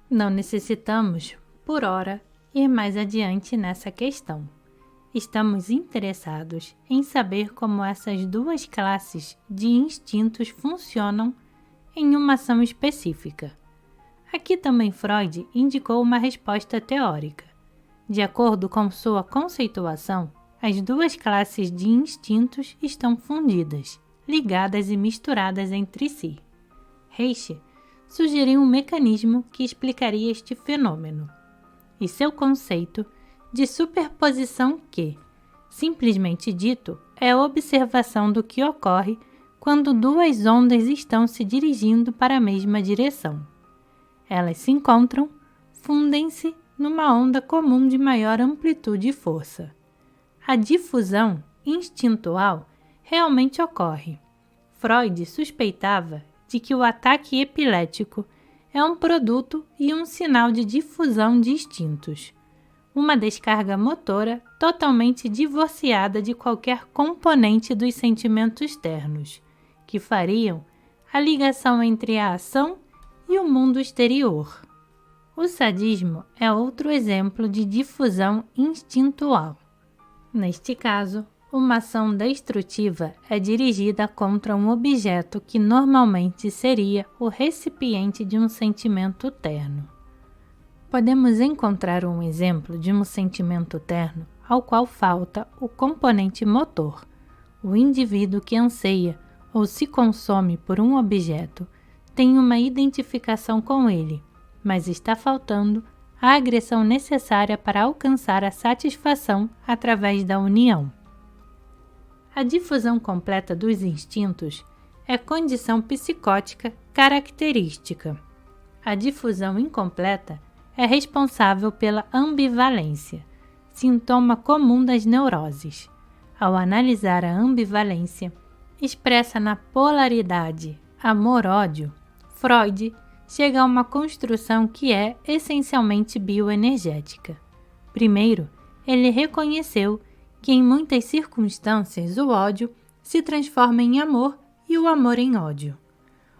Não necessitamos, por ora, ir mais adiante nessa questão. Estamos interessados em saber como essas duas classes de instintos funcionam em uma ação específica. Aqui também Freud indicou uma resposta teórica. De acordo com sua conceituação, as duas classes de instintos estão fundidas, ligadas e misturadas entre si. Reich sugeriu um mecanismo que explicaria este fenômeno, e seu conceito de superposição que, simplesmente dito, é a observação do que ocorre quando duas ondas estão se dirigindo para a mesma direção. Elas se encontram, fundem-se numa onda comum de maior amplitude e força. A difusão instintual realmente ocorre. Freud suspeitava de que o ataque epilético é um produto e um sinal de difusão de instintos, uma descarga motora totalmente divorciada de qualquer componente dos sentimentos ternos, que fariam a ligação entre a ação e o mundo exterior. O sadismo é outro exemplo de difusão instintual. Neste caso, uma ação destrutiva é dirigida contra um objeto que normalmente seria o recipiente de um sentimento terno. Podemos encontrar um exemplo de um sentimento terno ao qual falta o componente motor. O indivíduo que anseia ou se consome por um objeto tem uma identificação com ele, mas está faltando a agressão necessária para alcançar a satisfação através da união. A difusão completa dos instintos é condição psicótica característica. A difusão incompleta é responsável pela ambivalência, sintoma comum das neuroses. Ao analisar a ambivalência, expressa na polaridade amor-ódio, Freud chega a uma construção que é essencialmente bioenergética. Primeiro, ele reconheceu que em muitas circunstâncias o ódio se transforma em amor e o amor em ódio.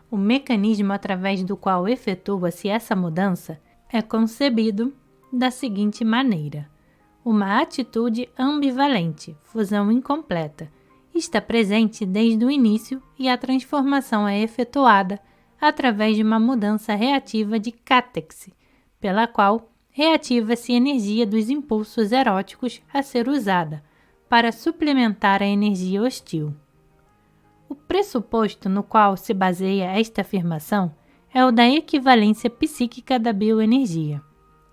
O mecanismo através do qual efetua-se essa mudança é concebido da seguinte maneira: uma atitude ambivalente, fusão incompleta, está presente desde o início e a transformação é efetuada através de uma mudança reativa de cátexe, pela qual reativa-se a energia dos impulsos eróticos a ser usada para suplementar a energia hostil. O pressuposto no qual se baseia esta afirmação é o da equivalência psíquica da bioenergia.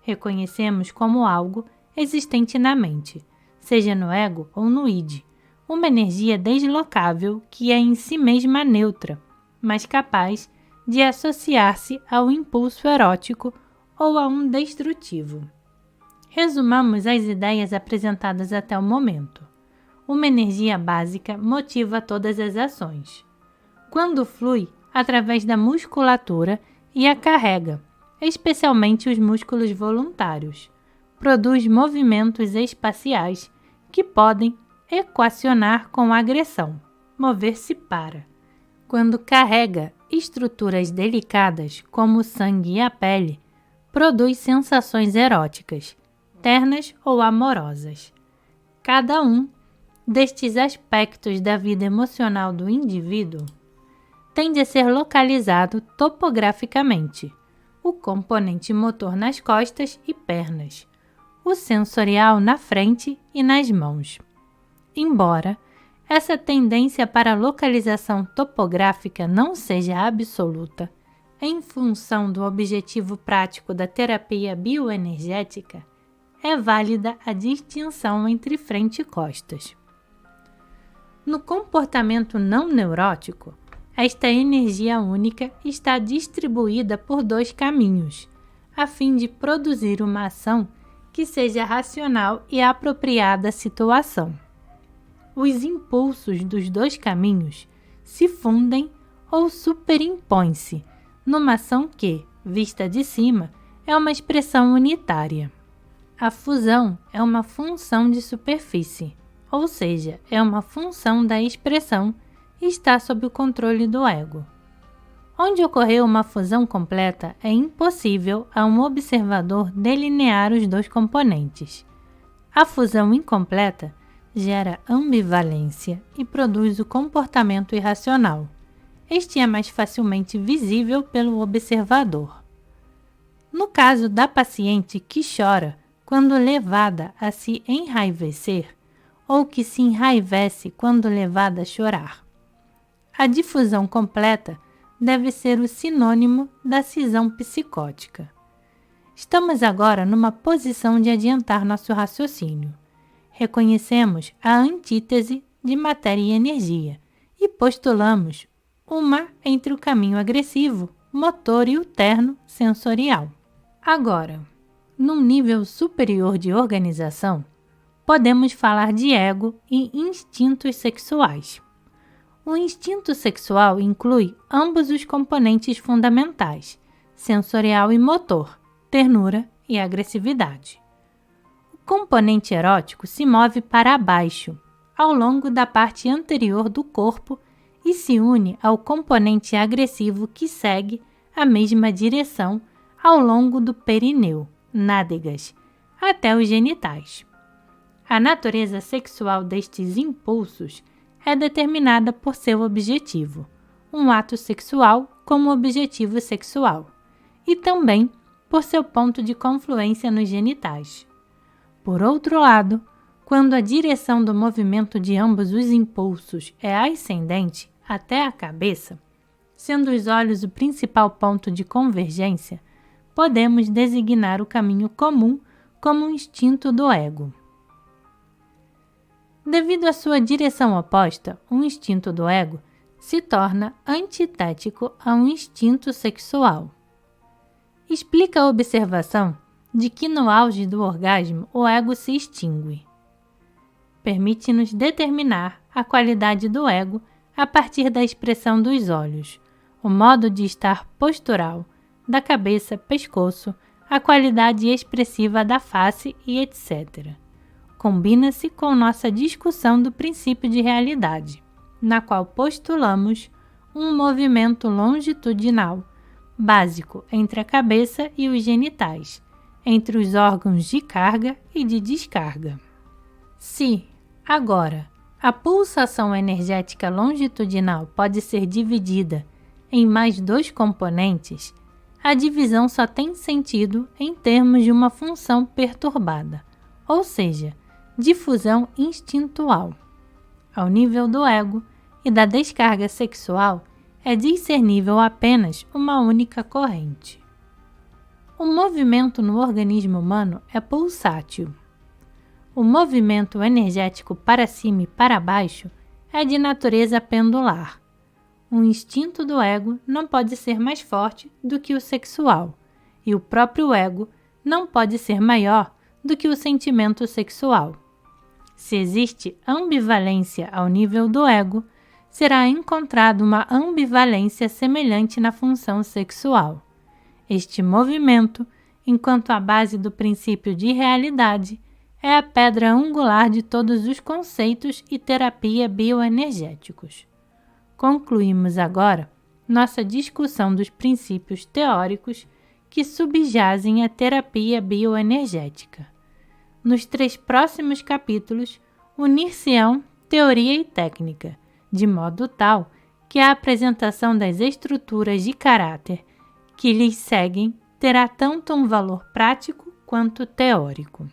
Reconhecemos como algo existente na mente, seja no ego ou no id, uma energia deslocável que é em si mesma neutra, mas capaz de associar-se ao impulso erótico ou a um destrutivo. Resumamos as ideias apresentadas até o momento. Uma energia básica motiva todas as ações. Quando flui através da musculatura e a carrega, especialmente os músculos voluntários, produz movimentos espaciais que podem equacionar com agressão, mover-se para. Quando carrega estruturas delicadas como o sangue e a pele, produz sensações eróticas, ternas ou amorosas. Cada um destes aspectos da vida emocional do indivíduo tende a ser localizado topograficamente, o componente motor nas costas e pernas, o sensorial na frente e nas mãos. Embora essa tendência para a localização topográfica não seja absoluta, em função do objetivo prático da terapia bioenergética, é válida a distinção entre frente e costas. No comportamento não neurótico, esta energia única está distribuída por dois caminhos, a fim de produzir uma ação que seja racional e apropriada à situação. Os impulsos dos dois caminhos se fundem ou superimpõem-se numa ação que, vista de cima, é uma expressão unitária. A fusão é uma função de superfície, ou seja, é uma função da expressão e está sob o controle do ego. Onde ocorreu uma fusão completa, é impossível a um observador delinear os dois componentes. A fusão incompleta gera ambivalência e produz o comportamento irracional. Este é mais facilmente visível pelo observador. No caso da paciente que chora quando levada a se enraivecer ou que se enraivece quando levada a chorar, a difusão completa deve ser o sinônimo da cisão psicótica. Estamos agora numa posição de adiantar nosso raciocínio. Reconhecemos a antítese de matéria e energia e postulamos uma entre o caminho agressivo, motor e o terno sensorial. Agora, num nível superior de organização, podemos falar de ego e instintos sexuais. O instinto sexual inclui ambos os componentes fundamentais, sensorial e motor, ternura e agressividade. O componente erótico se move para baixo, ao longo da parte anterior do corpo e se une ao componente agressivo que segue a mesma direção ao longo do perineu, nádegas, até os genitais. A natureza sexual destes impulsos é determinada por seu objetivo, um ato sexual como objetivo sexual, e também por seu ponto de confluência nos genitais. Por outro lado, quando a direção do movimento de ambos os impulsos é ascendente até a cabeça, sendo os olhos o principal ponto de convergência, podemos designar o caminho comum como um instinto do ego. Devido à sua direção oposta, um instinto do ego se torna antitético a um instinto sexual. Explica a observação de que no auge do orgasmo o ego se extingue. Permite-nos determinar a qualidade do ego a partir da expressão dos olhos, o modo de estar postural, da cabeça, pescoço, a qualidade expressiva da face e etc. Combina-se com nossa discussão do princípio de realidade, na qual postulamos um movimento longitudinal, básico entre a cabeça e os genitais, entre os órgãos de carga e de descarga. Se, agora, a pulsação energética longitudinal pode ser dividida em mais dois componentes, a divisão só tem sentido em termos de uma função perturbada, ou seja, difusão instintual. Ao nível do ego e da descarga sexual, é discernível apenas uma única corrente. O movimento no organismo humano é pulsátil. O movimento energético para cima e para baixo é de natureza pendular. O instinto do ego não pode ser mais forte do que o sexual, e o próprio ego não pode ser maior do que o sentimento sexual. Se existe ambivalência ao nível do ego, será encontrada uma ambivalência semelhante na função sexual. Este movimento, enquanto a base do princípio de realidade, é a pedra angular de todos os conceitos e terapia bioenergéticos. Concluímos agora nossa discussão dos princípios teóricos que subjazem a terapia bioenergética. Nos 3 próximos capítulos, unir-se-ão teoria e técnica, de modo tal que a apresentação das estruturas de caráter que lhes seguem terá tanto um valor prático quanto teórico.